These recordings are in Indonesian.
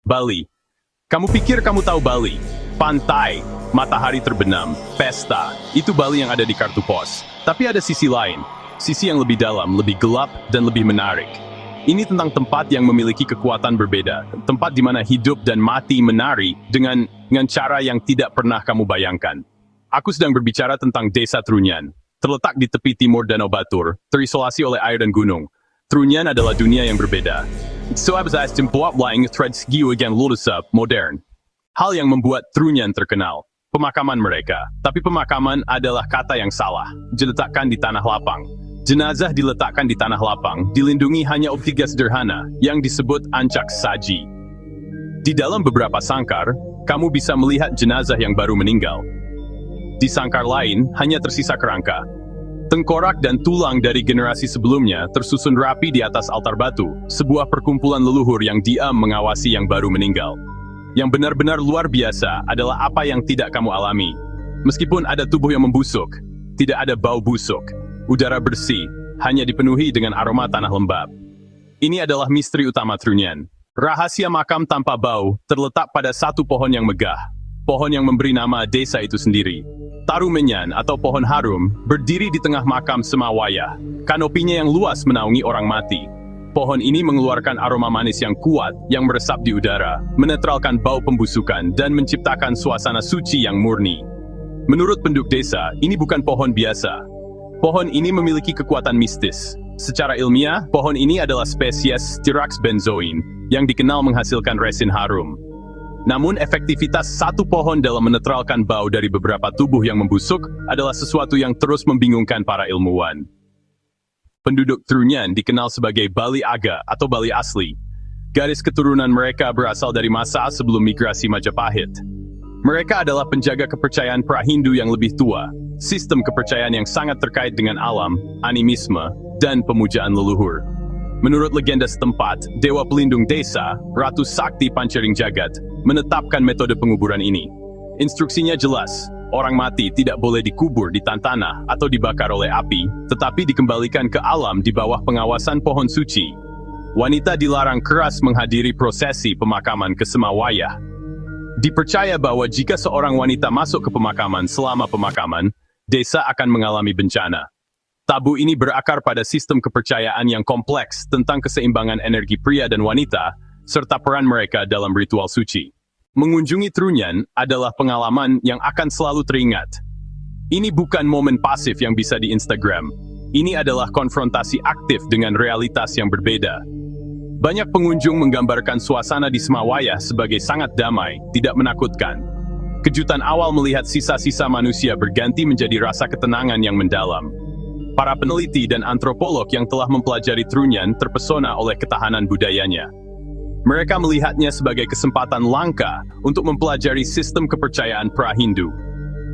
Bali. Kamu pikir kamu tahu Bali? Pantai, matahari terbenam, pesta. Itu Bali yang ada di kartu pos. Tapi ada sisi lain. Sisi yang lebih dalam, lebih gelap, dan lebih menarik. Ini tentang tempat yang memiliki kekuatan berbeda. Tempat di mana hidup dan mati menari dengan cara yang tidak pernah kamu bayangkan. Aku sedang berbicara tentang Desa Trunyan. Terletak di tepi timur Danau Batur, terisolasi oleh air dan gunung. Trunyan adalah dunia yang berbeda. Sehabis tempat lain tradisi yang lulusan modern. Hal yang membuat Trunyan terkenal. Pemakaman mereka. Tapi pemakaman adalah kata yang salah. Diletakkan di tanah lapang. Jenazah diletakkan di tanah lapang, dilindungi hanya tiga sederhana, yang disebut ancak saji. Di dalam beberapa sangkar, kamu bisa melihat jenazah yang baru meninggal. Di sangkar lain, hanya tersisa kerangka. Tengkorak dan tulang dari generasi sebelumnya tersusun rapi di atas altar batu, sebuah perkumpulan leluhur yang diam mengawasi yang baru meninggal. Yang benar-benar luar biasa adalah apa yang tidak kamu alami. Meskipun ada tubuh yang membusuk, tidak ada bau busuk. Udara bersih, hanya dipenuhi dengan aroma tanah lembab. Ini adalah misteri utama Trunyan. Rahasia makam tanpa bau terletak pada satu pohon yang megah. Pohon yang memberi nama desa itu sendiri. Tarumenyan atau pohon harum berdiri di tengah makam Semawayah. Kanopinya yang luas menaungi orang mati. Pohon ini mengeluarkan aroma manis yang kuat yang meresap di udara, menetralkan bau pembusukan dan menciptakan suasana suci yang murni. Menurut penduduk desa, ini bukan pohon biasa. Pohon ini memiliki kekuatan mistis. Secara ilmiah, pohon ini adalah spesies Styrax benzoin yang dikenal menghasilkan resin harum. Namun efektivitas satu pohon dalam menetralkan bau dari beberapa tubuh yang membusuk adalah sesuatu yang terus membingungkan para ilmuwan. Penduduk Trunyan dikenal sebagai Bali Aga atau Bali asli. Garis keturunan mereka berasal dari masa sebelum migrasi Majapahit. Mereka adalah penjaga kepercayaan pra-Hindu yang lebih tua, sistem kepercayaan yang sangat terkait dengan alam, animisme, dan pemujaan leluhur. Menurut legenda setempat, Dewa Pelindung Desa, Ratu Sakti Pancering Jagat, menetapkan metode penguburan ini. Instruksinya jelas, orang mati tidak boleh dikubur di tanah atau dibakar oleh api, tetapi dikembalikan ke alam di bawah pengawasan pohon suci. Wanita dilarang keras menghadiri prosesi pemakaman ke Semawayah. Dipercaya bahwa jika seorang wanita masuk ke pemakaman selama pemakaman, desa akan mengalami bencana. Tabu ini berakar pada sistem kepercayaan yang kompleks tentang keseimbangan energi pria dan wanita, serta peran mereka dalam ritual suci. Mengunjungi Trunyan adalah pengalaman yang akan selalu teringat. Ini bukan momen pasif yang bisa di Instagram. Ini adalah konfrontasi aktif dengan realitas yang berbeda. Banyak pengunjung menggambarkan suasana di Semawayah sebagai sangat damai, tidak menakutkan. Kejutan awal melihat sisa-sisa manusia berganti menjadi rasa ketenangan yang mendalam. Para peneliti dan antropolog yang telah mempelajari Trunyan terpesona oleh ketahanan budayanya. Mereka melihatnya sebagai kesempatan langka untuk mempelajari sistem kepercayaan pra-Hindu.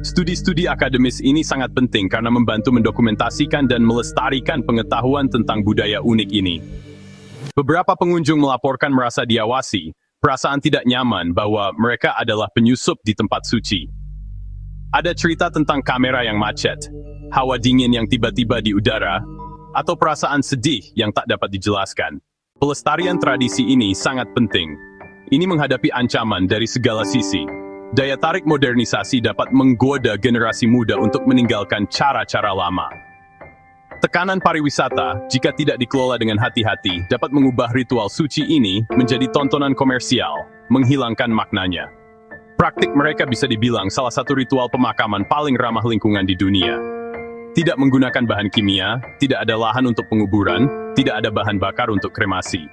Studi-studi akademis ini sangat penting karena membantu mendokumentasikan dan melestarikan pengetahuan tentang budaya unik ini. Beberapa pengunjung melaporkan merasa diawasi, perasaan tidak nyaman bahwa mereka adalah penyusup di tempat suci. Ada cerita tentang kamera yang macet, hawa dingin yang tiba-tiba di udara, atau perasaan sedih yang tak dapat dijelaskan. Pelestarian tradisi ini sangat penting. Ini menghadapi ancaman dari segala sisi. Daya tarik modernisasi dapat menggoda generasi muda untuk meninggalkan cara-cara lama. Tekanan pariwisata, jika tidak dikelola dengan hati-hati, dapat mengubah ritual suci ini menjadi tontonan komersial, menghilangkan maknanya. Praktik mereka bisa dibilang salah satu ritual pemakaman paling ramah lingkungan di dunia. Tidak menggunakan bahan kimia, tidak ada lahan untuk penguburan, tidak ada bahan bakar untuk kremasi.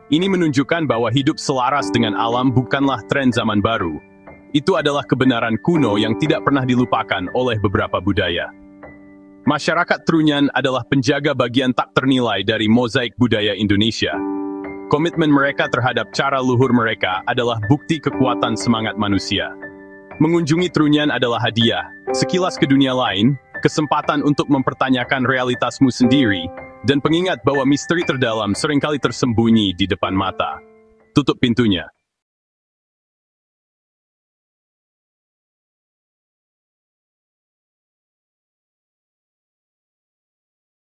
Ini menunjukkan bahwa hidup selaras dengan alam bukanlah tren zaman baru. Itu adalah kebenaran kuno yang tidak pernah dilupakan oleh beberapa budaya. Masyarakat Trunyan adalah penjaga bagian tak ternilai dari mozaik budaya Indonesia. Komitmen mereka terhadap cara luhur mereka adalah bukti kekuatan semangat manusia. Mengunjungi Trunyan adalah hadiah, sekilas ke dunia lain, kesempatan untuk mempertanyakan realitasmu sendiri, dan pengingat bahwa misteri terdalam seringkali tersembunyi di depan mata. Tutup pintunya.